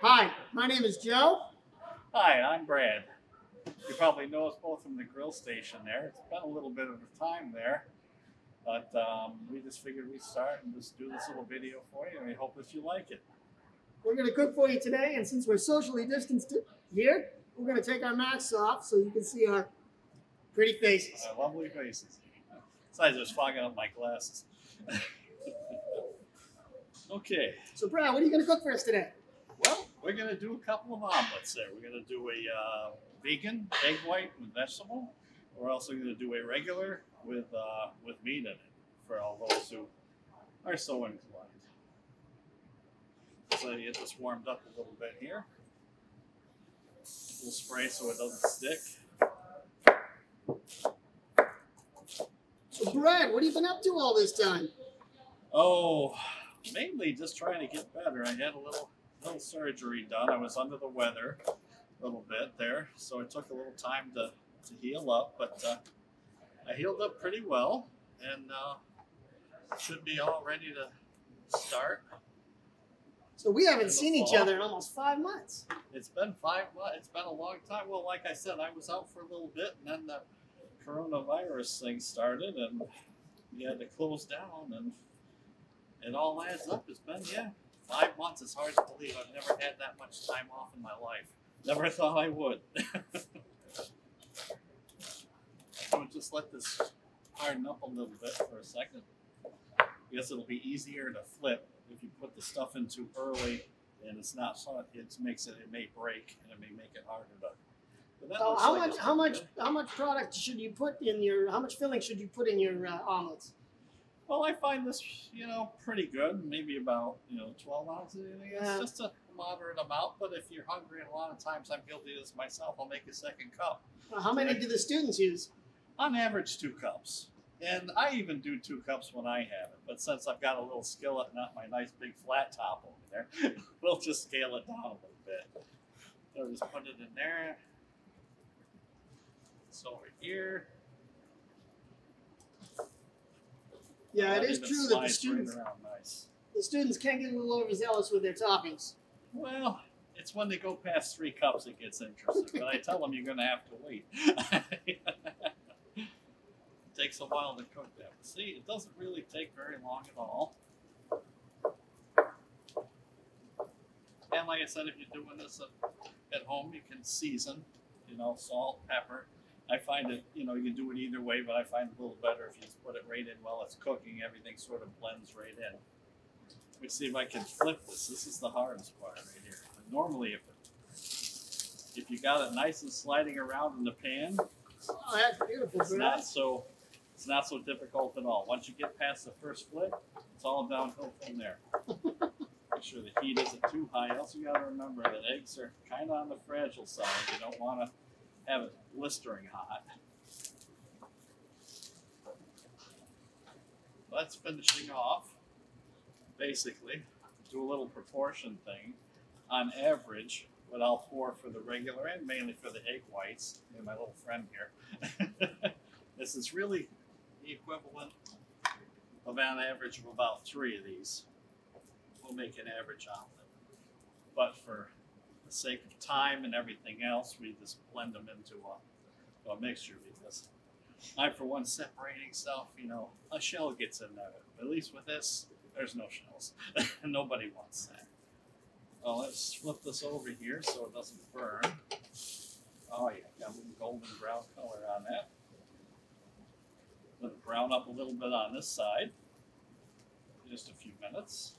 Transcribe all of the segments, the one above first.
Hi, my name is Joe. Hi, I'm Brad. You probably know us both from the grill station there. It's been a little bit of a time there, but we just figured we'd start and just do this little video for you, and we hope that you like it. We're going to cook for you today, and since we're socially distanced here, we're going to take our masks off so you can see our pretty faces. Our lovely faces. Besides, it's fogging up my glasses. Okay. So, Brad, what are you going to cook for us today? Well, we're going to do a couple of omelets there. We're going to do a vegan egg white with vegetable. We're also going to do a regular with meat in it for all those who are so inclined. So you get this warmed up a little bit here. We'll spray so it doesn't stick. So, Brad, what have you been up to all this time? Oh, mainly just trying to get better. I had a little surgery done. I was under the weather a little bit there, so it took a little time to heal up, but I healed up pretty well, and should be all ready to start. So we haven't seen each other in almost 5 months. It's been 5 months. It's been a long time. Well, like I said, I was out for a little bit, and then the coronavirus thing started, and we had to close down, and it all adds up. It's been, 5 months. It's hard to believe. I've never had that much time off in my life. Never thought I would. So just let this harden up a little bit for a second. I guess it'll be easier to flip if you put the stuff in too early, and it's not so it may break, and it may make it harder to. So how much product should you put in your? How much filling should you put in your omelets? Well, I find this, pretty good. Maybe about, 12 ounces. It's just a moderate amount. But if you're hungry, and a lot of times I'm guilty of this myself, I'll make a second cup. Well, how many do the students use? On average, 2 cups. And I even do 2 cups when I have it. But since I've got a little skillet, not my nice big flat top over there, we'll just scale it down a little bit. So just put it in there. It's over here. Yeah, it is true that the students can get a little overzealous with their toppings. Well, it's when they go past 3 cups it gets interesting. But I tell them you're going to have to wait. It takes a while to cook that. See, it doesn't really take very long at all. And like I said, if you're doing this at home, you can season, salt, pepper. I find it, you can do it either way, but I find it a little better if you just put it right in while it's cooking. Everything sort of blends right in. Let me see if I can flip this. This is the hardest part right here. But normally, if you got it nice and sliding around in the pan, oh, that's beautiful. It's not so difficult at all. Once you get past the first flip, it's all downhill from there. Make sure the heat isn't too high. Also, you got to remember that eggs are kind of on the fragile side. You don't want to have it blistering hot. That's finishing off. Basically, do a little proportion thing. On average, what I'll pour for the regular and mainly for the egg whites, and my little friend here, this is really the equivalent of an average of about 3 of these. We'll make an average omelet. But for the sake of time and everything else, we just blend them into a mixture, because I, for one, separating stuff, a shell gets in there. But at least with this, there's no shells. Nobody wants that. Well, let's flip this over here so it doesn't burn. Oh yeah, got a little golden brown color on that. Let it brown up a little bit on this side. Just a few minutes.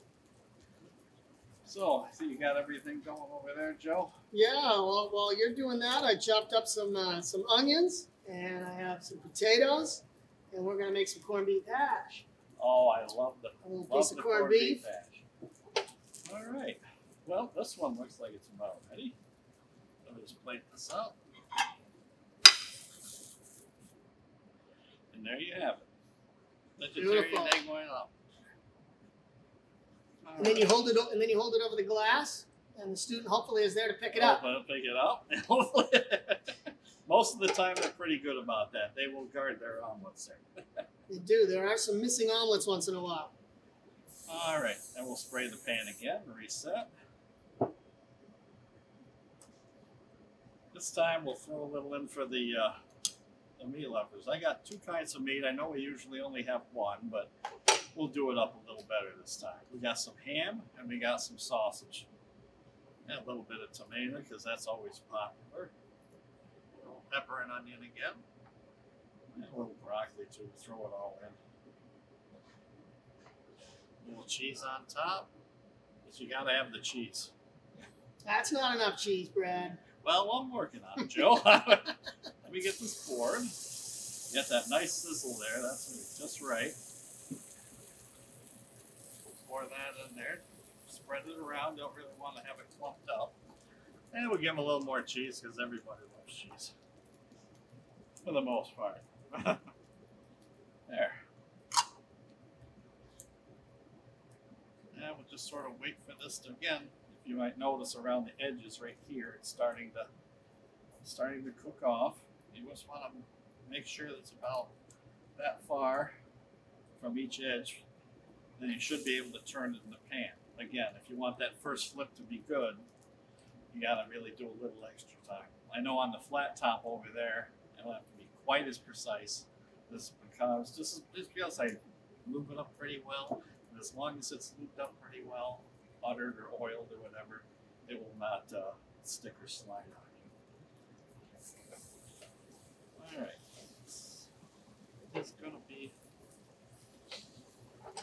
So, I see you got everything going over there, Joe? Yeah, well, while you're doing that, I chopped up some onions, and I have some potatoes, and we're going to make some corned beef hash. Oh, I love the piece of corned beef hash. All right. Well, this one looks like it's about ready. Let me just plate this up. And there you have it. Vegetarian egg white up. And then you hold it. And then you hold it over the glass, and the student hopefully is there to pick it up. Pick it up. Most of the time, they're pretty good about that. They will guard their omelets there. They do. There are some missing omelets once in a while. All right, then we'll spray the pan again and reset. This time we'll throw a little in for the meat lovers. I got 2 kinds of meat. I know we usually only have 1, but we'll do it up a little better this time. We got some ham and we got some sausage. And a little bit of tomato because that's always popular. A little pepper and onion again. And a little broccoli too. Throw it all in. A little cheese on top. But you gotta have the cheese. That's not enough cheese, Brad. Well, I'm working on it, Joe. Let me get this poured. Get that nice sizzle there. That's just right. Pour that in there. Spread it around. Don't really want to have it clumped up. And we'll give them a little more cheese because everybody loves cheese. For the most part. There. And we'll just sort of wait for this to, again, if you might notice around the edges right here, it's starting to cook off. You just want to make sure that it's about that far from each edge. Then you should be able to turn it in the pan. Again, if you want that first flip to be good, you got to really do a little extra time. I know on the flat top over there, it'll have to be quite as precise. This just because I lube it up pretty well, and as long as it's lubed up pretty well, buttered or oiled or whatever, it will not stick or slide on you. All right, it's going to be a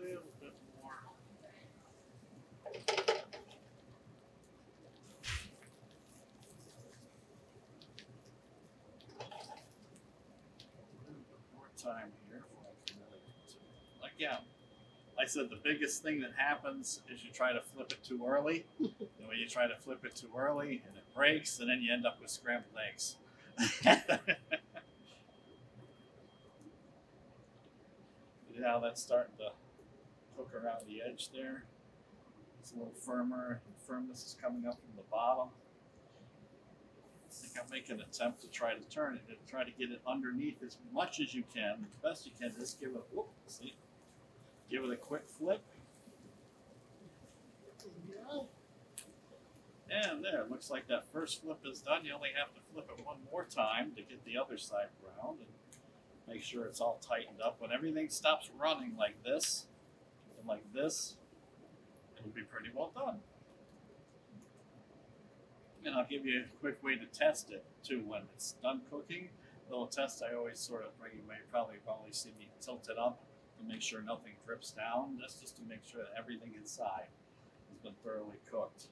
little bit more. Time here. Again, I said the biggest thing that happens is you try to flip it too early. And when you try to flip it too early and it breaks, and then you end up with scrambled eggs. Now that's starting to cook around the edge there. It's a little firmer. The firmness is coming up from the bottom. I think I'll make an attempt to try to turn it and try to get it underneath as much as you can. The best you can, just give it, whoop, see? Give it a quick flip. And there, it looks like that first flip is done. You only have to flip it 1 more time to get the other side around and make sure it's all tightened up. When everything stops running like this and like this, it'll be pretty well done. And I'll give you a quick way to test it too when it's done cooking. The little test I always sort of bring, you may probably see me tilt it up to make sure nothing drips down. That's just to make sure that everything inside has been thoroughly cooked.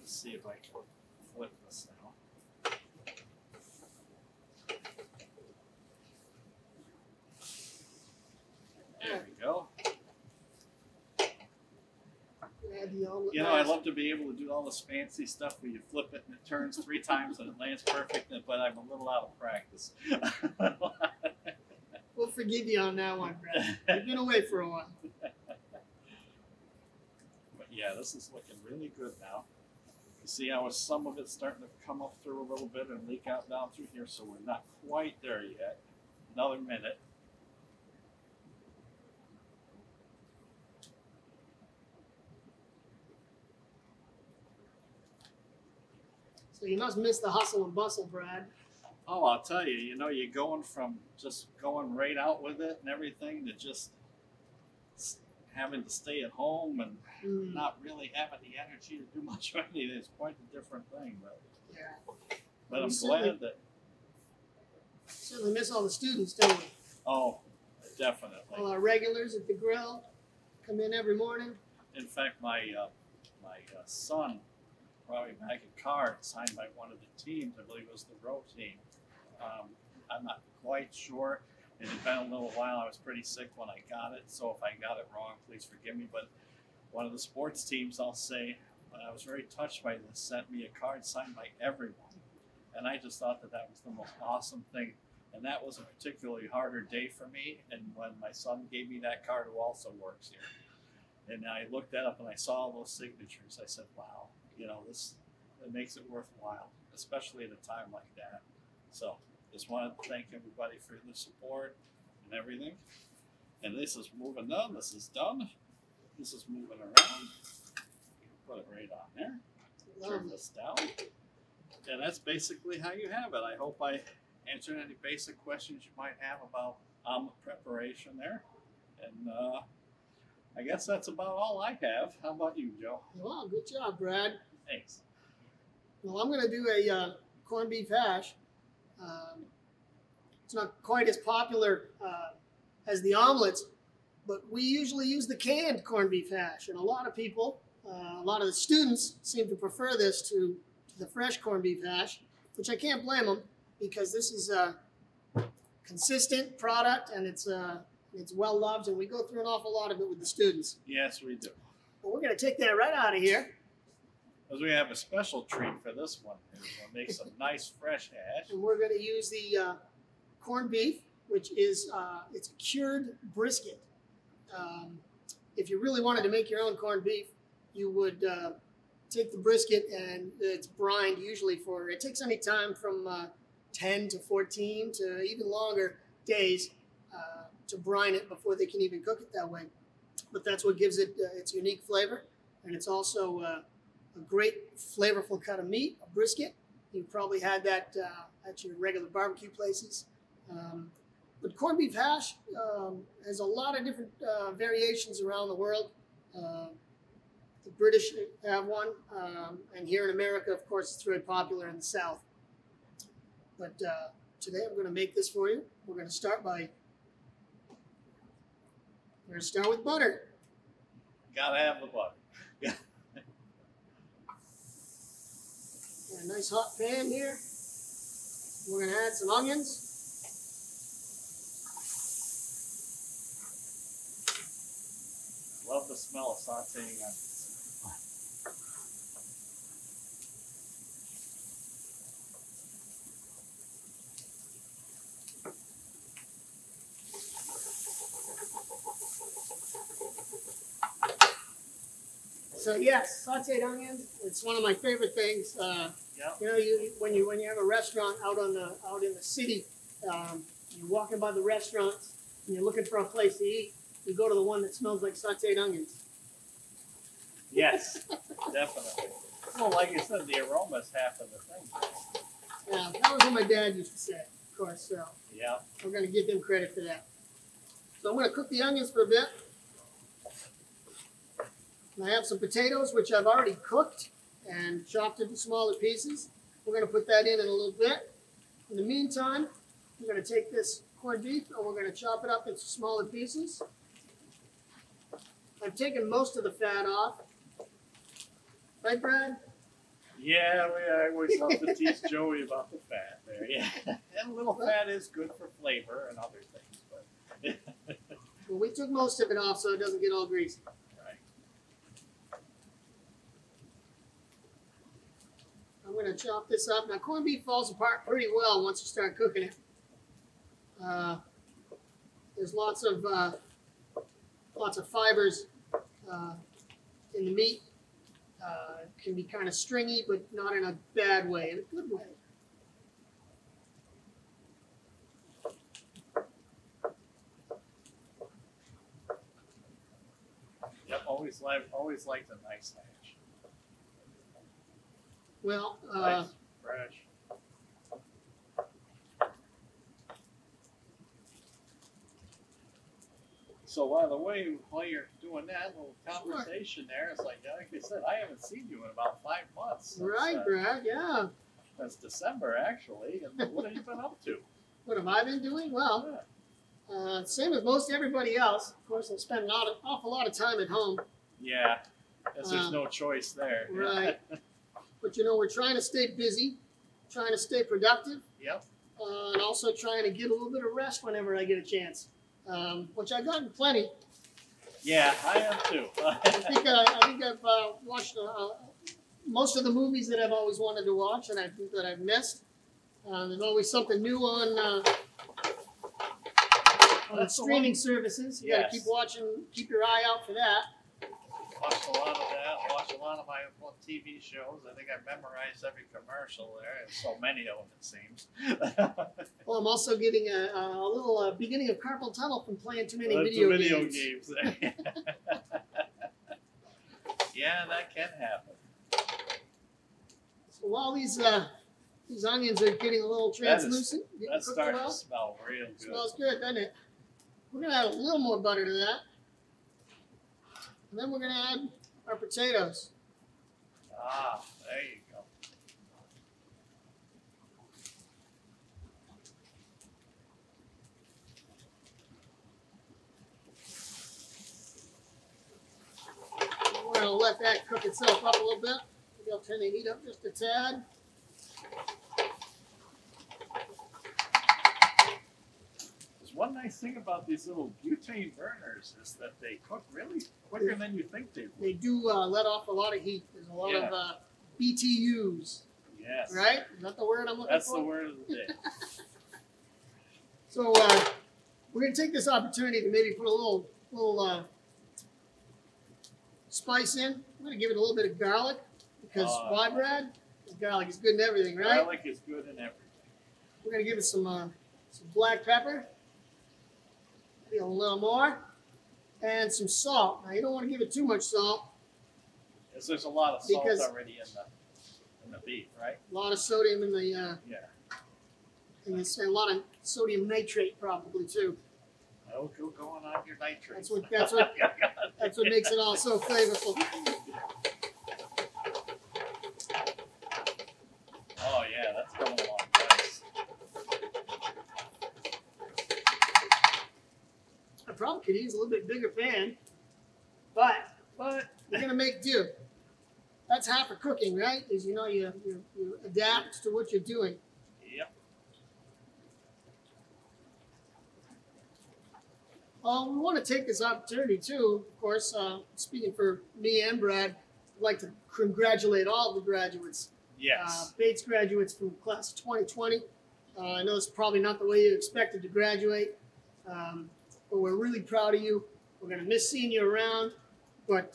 Let's see if I can flip this now. There we go. You know, I love to be able to do all this fancy stuff where you flip it and it turns 3 times and it lands perfect, but I'm a little out of practice. We'll forgive you on that one, Brad. You've been away for a while. But yeah, this is looking really good now. You see how some of it's starting to come up through a little bit and leak out down through here, so we're not quite there yet. Another minute. So you must miss the hustle and bustle, Brad. Oh, I'll tell you, you know, you're going from just going right out with it and everything to just having to stay at home and not really having the energy to do much of anything. It's quite a different thing, but yeah. But I'm glad that. Certainly miss all the students, don't we? Oh, definitely. All our regulars at the grill come in every morning. In fact, my son brought me back a card signed by one of the teams. I believe it was the row team. I'm not quite sure. It had been a little while. I was pretty sick when I got it, so if I got it wrong, please forgive me. But one of the sports teams, I'll say, I was very touched by this, sent me a card signed by everyone. And I just thought that that was the most awesome thing. And that was a particularly harder day for me. And when my son gave me that card, who also works here, and I looked that up and I saw all those signatures, I said, wow, you know, it makes it worthwhile, especially at a time like that. So just wanted to thank everybody for the support and everything. And this is moving on. This is done. This is moving around. Put it right on there. Turn this down. And that's basically how you have it. I hope I answered any basic questions you might have about omelet preparation there. And I guess that's about all I have. How about you, Joe? Well, good job, Brad. Thanks. Well, I'm going to do a corned beef hash. It's not quite as popular as the omelets, but we usually use the canned corned beef hash. And a lot of people, a lot of the students seem to prefer this to the fresh corned beef hash, which I can't blame them because this is a consistent product and it's well loved, and we go through an awful lot of it with the students. Yes, we do. But we're going to take that right out of here. Because we have a special treat for this one. We'll make some nice fresh hash. And we're going to use the corned beef, which is it's a cured brisket. If you really wanted to make your own corned beef, you would take the brisket and it's brined usually for, it takes any time from 10 to 14 to even longer days to brine it before they can even cook it that way. But that's what gives it its unique flavor. And it's also a great flavorful cut of meat, a brisket. You've probably had that at your regular barbecue places. But corned beef hash has a lot of different variations around the world. The British have one, and here in America, of course, it's very popular in the South. But today I'm going to make this for you. We're going to start with butter. Gotta have the butter. Yeah. A nice hot pan here. We're going to add some onions. Love the smell of sauteing onions. So yes, sauteed onions. It's one of my favorite things. Yep. You know, when you have a restaurant out in the city, you're walking by the restaurants and you're looking for a place to eat. You go to the one that smells like sauteed onions. Yes, definitely. Well, like you said, the aroma is half of the thing. Yeah, that was what my dad used to say, of course. So Yeah. we're going to give him credit for that. So I'm going to cook the onions for a bit. And I have some potatoes, which I've already cooked and chopped into smaller pieces. We're going to put that in a little bit. In the meantime, we're going to take this corned beef and we're going to chop it up into smaller pieces. I've taken most of the fat off. Right, Brad? Yeah, I always have to tease Joey about the fat there. Yeah. And a little fat is good for flavor and other things. But Well, we took most of it off so it doesn't get all greasy. Right. I'm going to chop this up. Now, corned beef falls apart pretty well once you start cooking it. There's lots of fibers in the meat. It can be kind of stringy, but not in a bad way, in a good way. Yep, always liked a nice hash. Well, Nice, fresh. So by the way, while you're doing that little conversation there, it's like I said, I haven't seen you in about 5 months. right, Brad, yeah. That's December actually. And what have you been up to? What have I been doing? Well, same as most everybody else. Of course, I spend an awful lot of time at home. Yeah, guess there's no choice there. Right. But, you know, we're trying to stay busy, trying to stay productive, Yep. and also trying to get a little bit of rest whenever I get a chance, which I've gotten plenty. Yeah, I am too. I think I've watched most of the movies that I've always wanted to watch and that I've missed. There's always something new on the streaming services. You got to keep watching, keep your eye out for that. Watched a lot of that. Watched a lot of my TV shows. I think I memorized every commercial there, and so many of them it seems. Well, I'm also getting a little beginning of carpal tunnel from playing too many video video games. Yeah, that can happen. So while these These onions are getting a little translucent. That's starting to smell real good. Smells good, doesn't it? We're going to add a little more butter to that. And then we're going to add our potatoes. Ah, there you go. We're going to let that cook itself up a little bit. Maybe I'll turn the heat up just a tad. One nice thing about these little butane burners is that they cook really quicker than you think they would. They do let off a lot of heat. There's a lot of BTUs. Yes. Right? Is that the word I'm looking for? That's the word of the day. So we're going to take this opportunity to maybe put a little spice in. I'm going to give it a little bit of garlic because why, Brad? Garlic is good in everything, right? Garlic is good in everything. We're going to give it some black pepper. A little more, and some salt. Now you don't want to give it too much salt, because there's a lot of salt already in the beef, right? A lot of sodium in the yeah, and there's a lot of sodium nitrate probably too. Oh, going on your nitrates. That's what makes it all so flavorful. Oh yeah, that's coming along nice. I probably could use a little bit bigger pan, but we're gonna make do. That's half of cooking, right? Is you adapt to what you're doing. Yep. We want to take this opportunity too, of course, speaking for me and Brad, I'd like to congratulate all the graduates. Yes. Bates graduates from class of 2020. I know it's probably not the way you expected to graduate. But we're really proud of you. We're going to miss seeing you around, but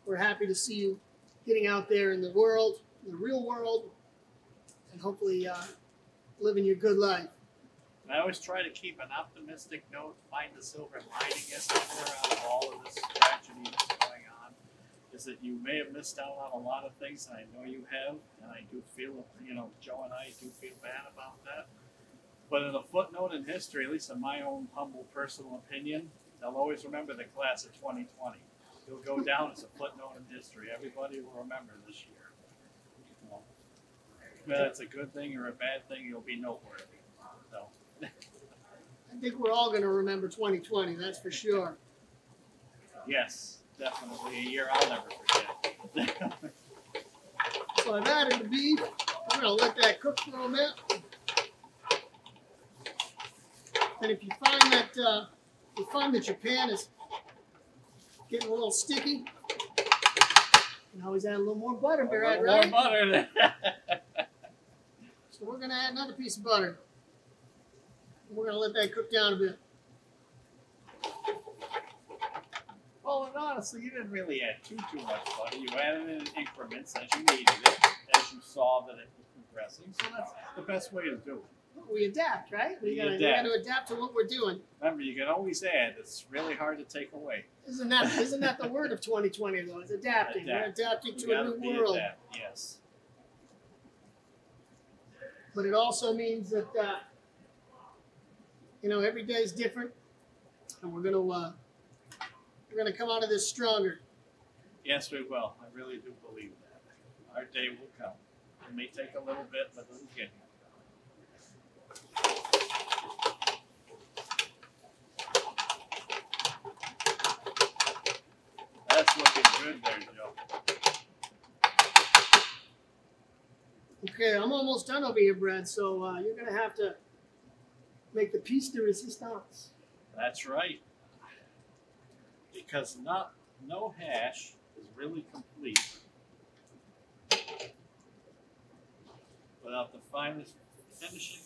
we're happy to see you getting out there in the world, in the real world, and hopefully living your good life. I always try to keep an optimistic note, find the silver lining somewhere out of all of this tragedy that's going on, is that you may have missed out on a lot of things, and I know you have, and I do feel, Joe and I do feel bad about that. But in a footnote in history, at least in my own humble personal opinion, they'll always remember the class of 2020. It'll go down as a footnote in history. Everybody will remember this year. Whether it's a good thing or a bad thing, you'll be noteworthy. So. I think we're all going to remember 2020, that's for sure. Yes, definitely. A year I'll never forget. So I've added the beef. I'm going to let that cook for a bit. And if you find that your pan is getting a little sticky, you can always add a little more butter, Brad, right? More butter. So we're going to add another piece of butter. And we're going to let that cook down a bit. Well, and honestly, you didn't really add too much butter. You added it in increments as you needed it, as you saw that it was progressing. So that's the best way to do it. We adapt, right? We got to adapt to what we're doing. Remember, you can always add. It's really hard to take away. Isn't that the word of 2020 though? It's adapting. We're adapting to a new world. Yes. But it also means that every day is different, and we're gonna come out of this stronger. Yes, we will. I really do believe that. Our day will come. It may take a little bit, but it'll get here. That's looking good there, Joe. Okay, I'm almost done over here, Brad, so you're going to have to make the piece de resistance. That's right. Because no hash is really complete without the finishing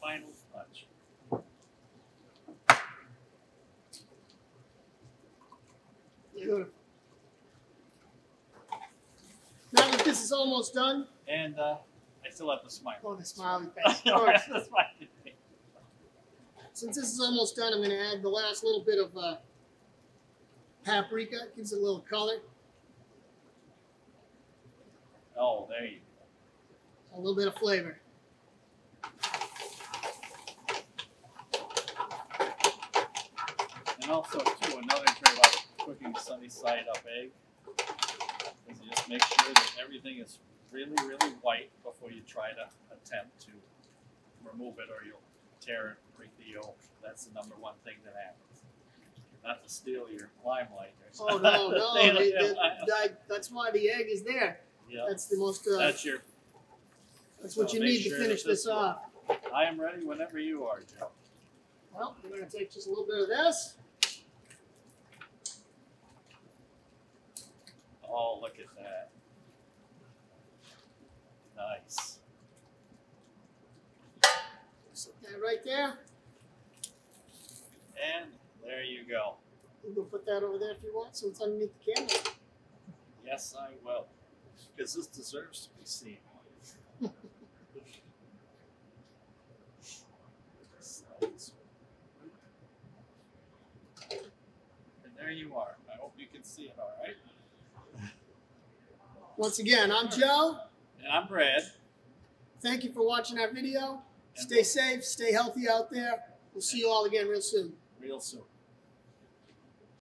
final touch. Beautiful. Now that this is almost done. And I still have the smile. Oh, the smiley face. Of course. The smiley face. Since this is almost done, I'm going to add the last little bit of paprika. It gives it a little color. Oh, there you go. A little bit of flavor. And also, too, another trick about cooking sunny side up egg is you just make sure that everything is really, really white before you try to attempt to remove it, or you'll tear it, break the yolk. That's the number one thing that happens. Not to steal your limelight. Oh, no. That's why the egg is there. Yeah. That's the most. That's what you need to finish this off. I am ready whenever you are, Joe. Well, we're going to take just a little bit of this. Oh, look at that. Nice. Set that right there. And there you go. You can put that over there if you want, so it's underneath the camera. Yes, I will. Because this deserves to be seen. And there you are. I hope you can see it all right. Once again, I'm Joe. And I'm Brad. Thank you for watching our video. Stay safe, stay healthy out there. We'll see you all again real soon. Real soon.